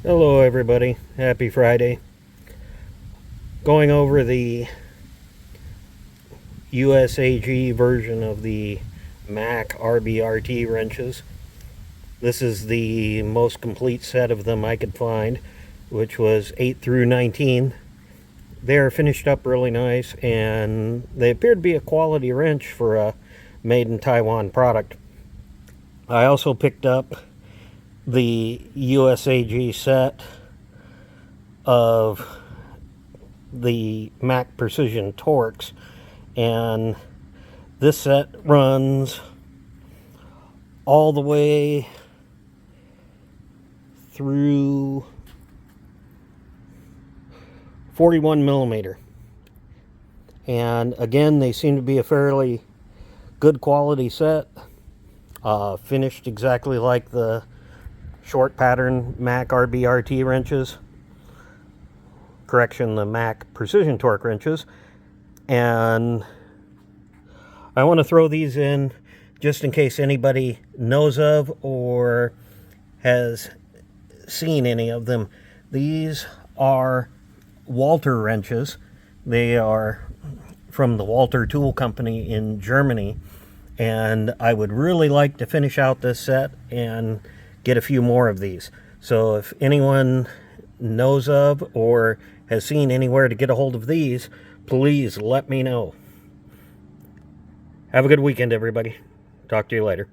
Hello everybody, happy Friday. Going over the USAG version of the Mac RBRT wrenches. This is the most complete set of them I could find, which was 8 through 19. They're finished up really nice, and they appear to be a quality wrench for a made in Taiwan product. I also picked up the USAG set of the Mac Precision Torques, and this set runs all the way through 41 millimeter, and again they seem to be a fairly good quality set, finished exactly like the short pattern Mac RBRT wrenches, the Mac Precision Torque wrenches. And I want to throw these in just in case anybody knows of or has seen any of them. These are Walter wrenches. They are from the Walter Tool Company in Germany, and I would really like to finish out this set and get a few more of these. So if anyone knows of or has seen anywhere to get a hold of these, please let me know. Have a good weekend, everybody. Talk to you later.